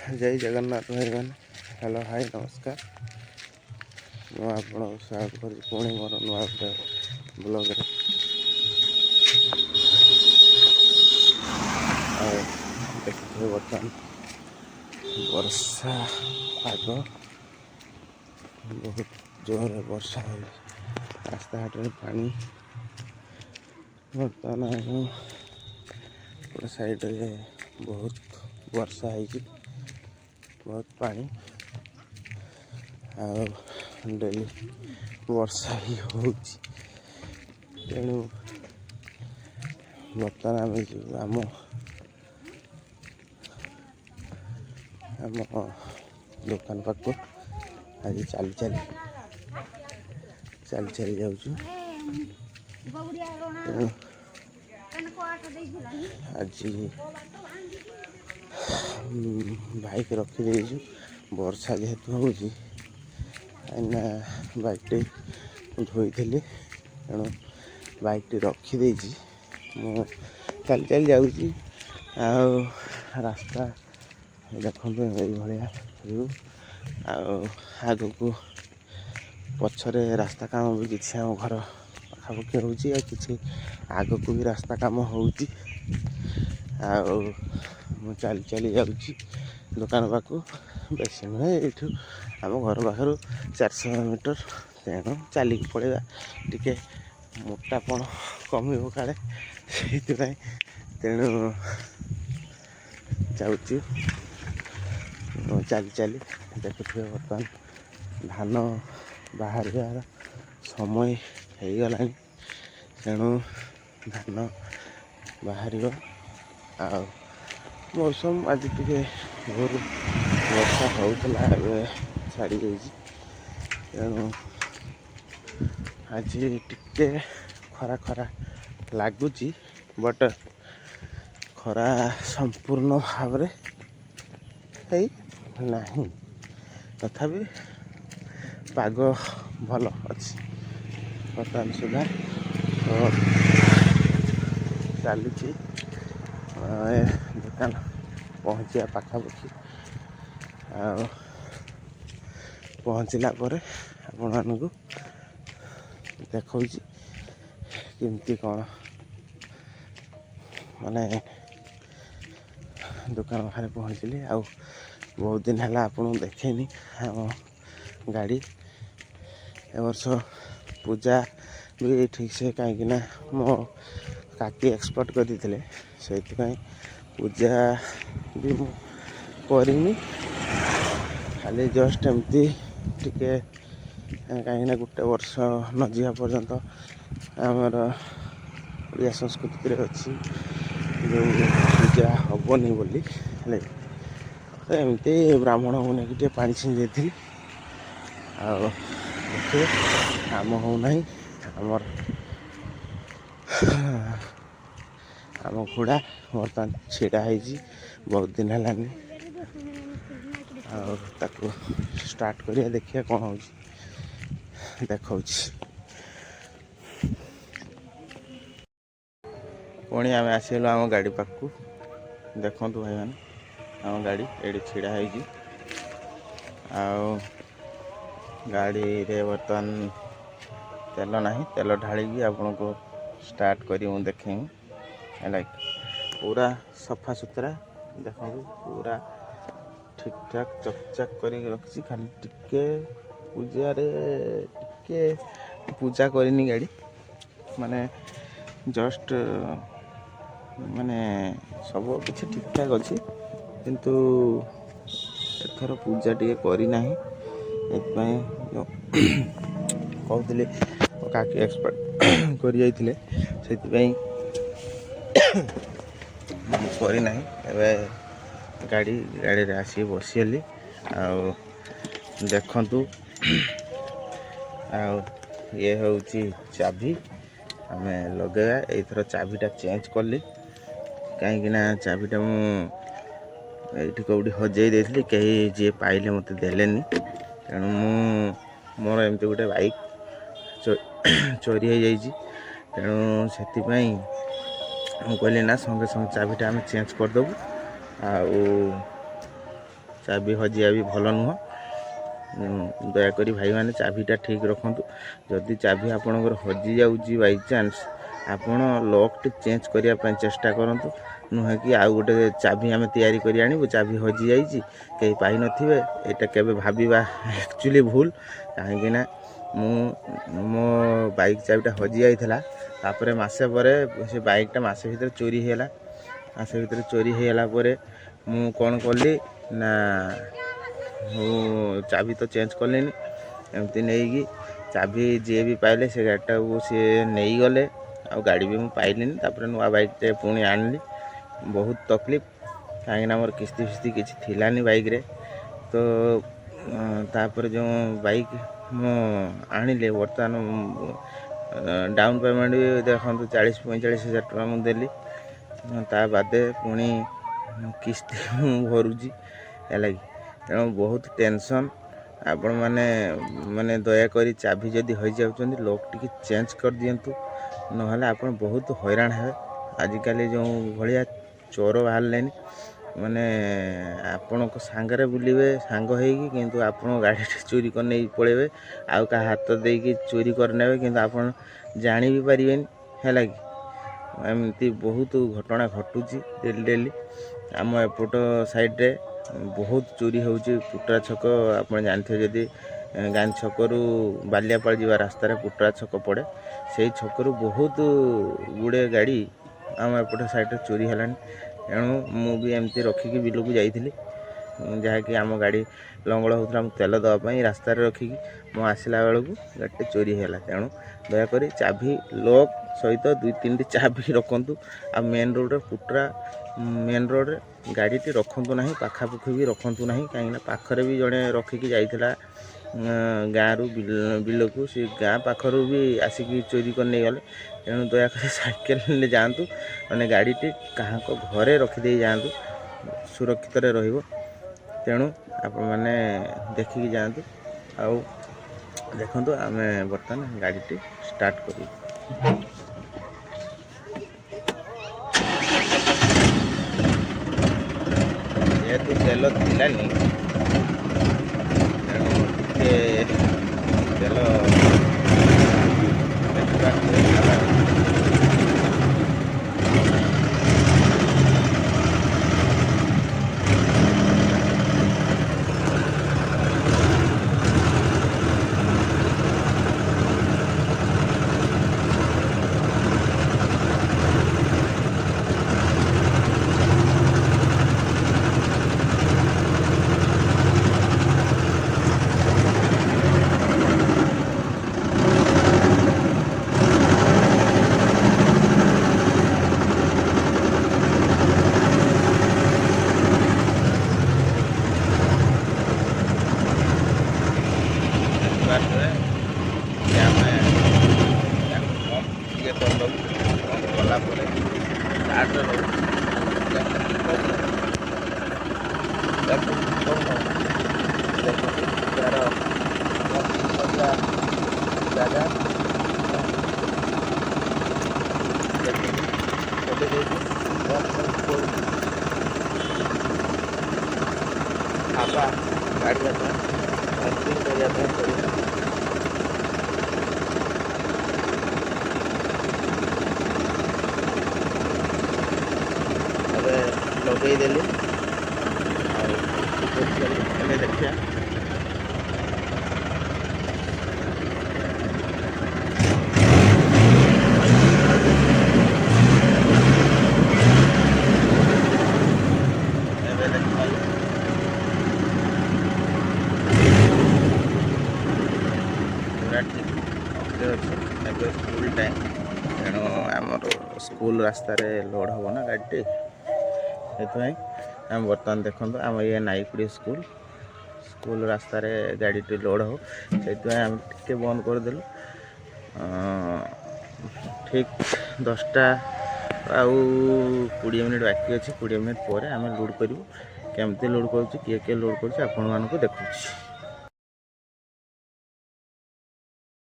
जय जगन्नाथ भाई मैंने हेलो हाय नमस्कार ମୁଁ ଆପଣଙ୍କୁ ସ୍ୱାଗତ କରୁଛି ପୁଣି ମୋର ନୂଆ ଗୋଟେ ବ୍ଲଗ୍ରେ। ଆଉ ଦେଖିଥିବେ ବର୍ତ୍ତମାନ ବର୍ଷା ପାଗ, ବହୁତ ଜୋରରେ ବର୍ଷା ହେଉଛି। ରାସ୍ତାଘାଟରେ ପାଣି ବର୍ତ୍ତମାନ ଗୋଟେ ସାଇଡ଼ରେ ବହୁତ ବର୍ଷା ହେଇଛି, ବହୁତ ପାଣି। ଆଉ ଡେଲି ବର୍ଷା ହିଁ ହେଉଛି, ତେଣୁ ବର୍ତ୍ତମାନ ଆମେ ଯିବୁ ଆମ ଦୋକାନ ପାଖକୁ। ଆଜି ଚାଲି ଯାଉଛୁ। ତେଣୁ ଆଜି ବାଇକ୍ ରଖିଦେଇଛୁ, ବର୍ଷା ଯେହେତୁ ହେଉଛି କାହିଁକିନା ବାଇକ୍ଟି ଧୋଇଥିଲି, ତେଣୁ ବାଇକ୍ଟି ରଖିଦେଇଛି। ମୁଁ ଚାଲି ଯାଉଛି। ଆଉ ରାସ୍ତା ଦେଖନ୍ତୁ ଏଇଭଳିଆ ଭିଉ। ଆଉ ଆଗକୁ ପଛରେ ରାସ୍ତା କାମ ବି କିଛି ଆମ ଘର ପାଖାପାଖି ହେଉଛି, ଆଉ କିଛି ଆଗକୁ ବି ରାସ୍ତା କାମ ହେଉଛି। ଆଉ ମୁଁ ଚାଲି ଯାଉଛି ଦୋକାନ ପାଖକୁ। ବେଶୀ ନୁହେଁ, ଏଇଠୁ ଆମ ଘର ପାଖରୁ 400 ମିଟର। ତେଣୁ ଚାଲିକି ପଳେଇବା, ଟିକେ ମୋଟାପଣ କମିବ କାଳେ, ସେଇଥିପାଇଁ ତେଣୁ ଯାଉଛି। ଚାଲି ଦେଖୁଥିବେ ବର୍ତ୍ତମାନ ଧାନ ବାହାରିବାର ସମୟ ହେଇଗଲାଣି, ତେଣୁ ଧାନ ବାହାରିବ। ଆଉ ମୌସମ ଆଜି ଟିକେ ଭୋରୁ ବର୍ଷା ହେଉଥିଲା, ଏବେ ଛାଡ଼ି ଯାଇଛି। ତେଣୁ ଆଜି ଟିକେ ଖରା ଲାଗୁଛି, ବଟ୍ ଖରା ସମ୍ପୂର୍ଣ୍ଣ ଭାବରେ ହେଇ ନାହିଁ। ତଥାପି ପାଗ ଭଲ ଅଛି ବର୍ତ୍ତମାନ ସୁଦ୍ଧା। ଚାଲିଛି ଦୋକାନ ପହଞ୍ଚିବା ପାଖାପାଖି। ଆଉ ପହଞ୍ଚିଲା ପରେ ଆପଣମାନଙ୍କୁ ଦେଖାଉଛି କେମିତି କ'ଣ, ମାନେ ଦୋକାନ ପାଖରେ ପହଞ୍ଚିଲି। ଆଉ ବହୁତ ଦିନ ହେଲା ଆପଣଙ୍କୁ ଦେଖେଇନି ଆମ ଗାଡ଼ି। ଏ ବର୍ଷ ପୂଜା ବି ଠିକ୍ସେ, କାହିଁକିନା ମୋ କାକି ଏକ୍ସପୋର୍ଟ କରିଥିଲେ, ସେଇଥିପାଇଁ ପୂଜା ବି ମୁଁ କରିନି। ଖାଲି ଜଷ୍ଟ ଏମିତି ଟିକେ, କାହିଁକିନା ଗୋଟେ ବର୍ଷ ନ ଯିବା ପର୍ଯ୍ୟନ୍ତ ଆମର ଓଡ଼ିଆ ସଂସ୍କୃତିରେ ଅଛି ଯେଉଁ ପୂଜା ହେବନି ବୋଲି, ହେଲେ ଏମିତି ବ୍ରାହ୍ମଣଙ୍କୁ ନେଇକି ଟିକେ ପାଣି ଛିଞ୍ଚି ଦେଇଥିଲି। ଆଉ ଦେଖିବେ କାମ ହେଉନାହିଁ। ଆମ ଘୋଡ଼ା ବର୍ତ୍ତମାନ ଛିଡ଼ା ହେଇଛି ବହୁତ ଦିନ ହେଲାନି। ଆଉ ତାକୁ ଷ୍ଟାର୍ଟ କରିବା, ଦେଖିବା କ'ଣ ହେଉଛି, ଦେଖାଉଛି। ପୁଣି ଆମେ ଆସିଗଲୁ ଆମ ଗାଡ଼ି ପାଖକୁ। ଦେଖନ୍ତୁ ଭାଇମାନେ, ଆମ ଗାଡ଼ି ଏଇଠି ଛିଡ଼ା ହେଇଛି। ଆଉ ଗାଡ଼ିରେ ବର୍ତ୍ତମାନ ତେଲ ନାହିଁ, ତେଲ ଢାଳିକି ଆପଣଙ୍କୁ ଷ୍ଟାର୍ଟ କରି ମୁଁ ଦେଖେଇବି। ହେଲା, ପୁରା ସଫା ସୁତରା ଦେଖନ୍ତୁ, ପୁରା ଠିକ୍ ଠାକ୍ ଚକଚାକ୍ କରିକି ରଖିଛି। ଖାଲି ଟିକେ ପୂଜା କରିନି ଗାଡ଼ି, ମାନେ ଜଷ୍ଟ ମାନେ ସବୁ କିଛି ଠିକ୍ ଠାକ୍ ଅଛି, କିନ୍ତୁ ଏଥର ପୂଜା ଟିକେ କରିନାହିଁ। ଏଥିପାଇଁ କହୁଥିଲି, କାକି ଏକ୍ସପର୍ଟ କରି ଯାଇଥିଲେ, ସେଥିପାଇଁ କରିନାହିଁ। ଏବେ ଗାଡ଼ିରେ ଆସିକି ବସିଗଲି। ଆଉ ଦେଖନ୍ତୁ, ଆଉ ଇଏ ହେଉଛି ଚାବି। ଆମେ ଲଗାଇବା। ଏଇଥର ଚାବିଟା ଚେଞ୍ଜ କଲି, କାହିଁକିନା ଚାବିଟା ମୁଁ ଏଇଠି କେଉଁଠି ହଜେଇ ଦେଇଥିଲି, କେହି ଯିଏ ପାଇଲେ ମୋତେ ଦେଲେନି। ତେଣୁ ମୋର ଏମିତି ଗୋଟେ ବାଇକ୍ ଚୋରି ହେଇଯାଇଛି। ତେଣୁ ସେଥିପାଇଁ ମୁଁ କହିଲି ନା, ସଙ୍ଗେ ଚାବିଟା ଆମେ ଚେଞ୍ଜ କରିଦେବୁ। ଆଉ ଚାବି ହଜିବା ବି ଭଲ ନୁହଁ। ଦୟାକରି ଭାଇମାନେ ଚାବିଟା ଠିକ୍ ରଖନ୍ତୁ। ଯଦି ଚାବି ଆପଣଙ୍କର ହଜିଯାଉଛି ବାଇଚାନ୍ସ, ଆପଣ ଲକ୍ଟି ଚେଞ୍ଜ କରିବା ପାଇଁ ଚେଷ୍ଟା କରନ୍ତୁ। ନୁହେଁ କି ଆଉ ଗୋଟେ ଚାବି ଆମେ ତିଆରି କରି ଆଣିବୁ, ଚାବି ହଜିଯାଇଛି କେହି ପାଇନଥିବେ, ଏଇଟା କେବେ ଭାବିବା ଆକ୍ଚୁଆଲି ଭୁଲ। କାହିଁକିନା ମୋ ବାଇକ୍ ଚାବିଟା ହଜି ଯାଇଥିଲା। ତାପରେ ମାସେ ପରେ ସେ ବାଇକ୍ଟା ମାସେ ଭିତରେ ଚୋରି ହେଇଗଲା। ମାସେ ଭିତରେ ଚୋରି ହେଇଗଲା ପରେ ମୁଁ କ'ଣ କଲି ନା, ମୁଁ ଚାବି ତ ଚେଞ୍ଜ କଲିନି। ଏମିତି ନେଇକି ଚାବି ଯିଏ ବି ପାଇଲେ ସେ ଗାଡ଼ିଟାକୁ ସିଏ ନେଇଗଲେ। ଆଉ ଗାଡ଼ି ବି ମୁଁ ପାଇଲିନି। ତାପରେ ନୂଆ ବାଇକ୍ଟେ ପୁଣି ଆଣିଲି। ବହୁତ ତକଲିଫ, କାହିଁକିନା ମୋର କିସ୍ତି ଫିସ୍ତି କିଛି ଥିଲାନି ବାଇକ୍ରେ। ତ ତାପରେ ଯେଉଁ ବାଇକ୍ ମୁଁ ଆଣିଲି, ବର୍ତ୍ତମାନ ଡାଉନ୍ ପେମେଣ୍ଟ ବି ଦେଖନ୍ତୁ 40-45 ହଜାର ଟଙ୍କା ମୁଁ ଦେଲି। ତା ବାଦେ ପୁଣି କିସ୍ତି ମୁଁ ଭରୁଛି, ହେଲା କି। ତେଣୁ ବହୁତ ଟେନସନ୍। ଆପଣମାନେ ଦୟାକରି ଚାବି ଯଦି ହଜିଯାଉଛନ୍ତି ଲକ୍ ଟିକେ ଚେଞ୍ଜ କରିଦିଅନ୍ତୁ, ନହେଲେ ଆପଣ ବହୁତ ହଇରାଣ ହେବେ। ଆଜିକାଲି ଯେଉଁ ଭଳିଆ ଚୋର ବାହାରିଲେଣି, ଆପଣଙ୍କ ସାଙ୍ଗରେ ବୁଲିବେ ସାଙ୍ଗ ହେଇକି, କିନ୍ତୁ ଆପଣ ଗାଡ଼ିଟି ଚୋରି କରି ନେଇ ପଳେଇବେ। ଆଉ କାହା ହାତ ଦେଇକି ଚୋରି କରିନେବେ, କିନ୍ତୁ ଆପଣ ଜାଣି ବି ପାରିବେନି, ହେଲା କି। ଏମିତି ବହୁତ ଘଟଣା ଘଟୁଛି ଡେଲି। ଆମ ଏପଟ ସାଇଡ଼ରେ ବହୁତ ଚୋରି ହେଉଛି। ପୁଟରା ଛକ ଆପଣ ଜାଣିଥିବେ, ଯଦି ଗାନ୍ଧୀ ଛକରୁ ବାଲିଆପାଳ ଯିବା ରାସ୍ତାରେ ପୁଟରା ଛକ ପଡ଼େ, ସେଇ ଛକରୁ ବହୁତ ଗୁଡ଼ିଏ ଗାଡ଼ି ଆମ ଏପଟ ସାଇଡ଼ରେ ଚୋରି ହେଲାଣି। ତେଣୁ ମୁଁ ବି ଏମିତି ରଖିକି ବିଲକୁ ଯାଇଥିଲି, ଯାହାକି ଆମ ଗାଡ଼ି ଲଙ୍ଗଳ ହେଉଥିଲା। ମୁଁ ତେଲ ଦେବା ପାଇଁ ରାସ୍ତାରେ ରଖିକି ମୁଁ ଆସିଲା ବେଳକୁ ଗାଡ଼ିଟି ଚୋରି ହେଲା। ତେଣୁ ଦୟାକରି ଚାବି ଲକ୍ ସହିତ 2-3ଟି ଚାବି ରଖନ୍ତୁ। ଆଉ ମେନ୍ ରୋଡ଼ରେ, ପୁଟରା ମେନ୍ ରୋଡ଼ରେ ଗାଡ଼ିଟି ରଖନ୍ତୁ ନାହିଁ, ପାଖାପାଖି ବି ରଖନ୍ତୁ ନାହିଁ। କାହିଁକିନା ପାଖରେ ବି ଜଣେ ରଖିକି ଯାଇଥିଲା ଗାଁରୁ ବିଲକୁ, ସେ ଗାଁ ପାଖରୁ ବି ଆସିକି ଚୋରି କରି ନେଇଗଲେ। ତେଣୁ ଦୟାକରି ସାଇକେଲରେ ଯାଆନ୍ତୁ, ଗାଡ଼ିଟି କାହାଙ୍କ ଘରେ ରଖିଦେଇ ଯାଆନ୍ତୁ, ସୁରକ୍ଷିତରେ ରହିବ। ତେଣୁ ଆପଣମାନେ ଦେଖିକି ଯାଆନ୍ତୁ। ଆଉ ଦେଖନ୍ତୁ, ଆମେ ବର୍ତ୍ତମାନ ଗାଡ଼ିଟି ଷ୍ଟାର୍ଟ କରିବୁ। ଯେହେତୁ ତେଲ ଥିଲାନି, ତେଣୁ ଟିକେ ତେଲ ଗଲା ପରେ ଜାଗା ଗାଡ଼ି କରିବା ପାଇଁ ପଡ଼ିବ। ଏବେ ଲଗେଇଦେଲି, ଆଉ ଏବେ ଦେଖିବା। ଅଛି ଏବେ ସ୍କୁଲ ଟାଇମ୍, ତେଣୁ ଆମର ସ୍କୁଲ ରାସ୍ତାରେ ଲୋଡ଼ ହେବ ନା ଗାଡ଼ିଟି। ସେଥିପାଇଁ ଆମେ ବର୍ତ୍ତମାନ ଦେଖନ୍ତୁ, ଆମ ଇଏ ନାଇକୁଡ଼ି ସ୍କୁଲ ରାସ୍ତାରେ ଗାଡ଼ିଟି ଲୋଡ଼ ହେବ। ସେଥିପାଇଁ ଆମେ ଟିକେ ବନ୍ଦ କରିଦେଲୁ। ଠିକ୍ 10ଟା ଆଉ 20 ମିନିଟ୍ ବାକି ଅଛି। 20 ମିନିଟ୍ ପରେ ଆମେ ଲୋଡ଼୍ କରିବୁ। କେମିତି ଲୋଡ଼୍ କରୁଛୁ, କିଏ ଲୋଡ଼୍ କରୁଛି ଆପଣମାନଙ୍କୁ ଦେଖାଉଛି।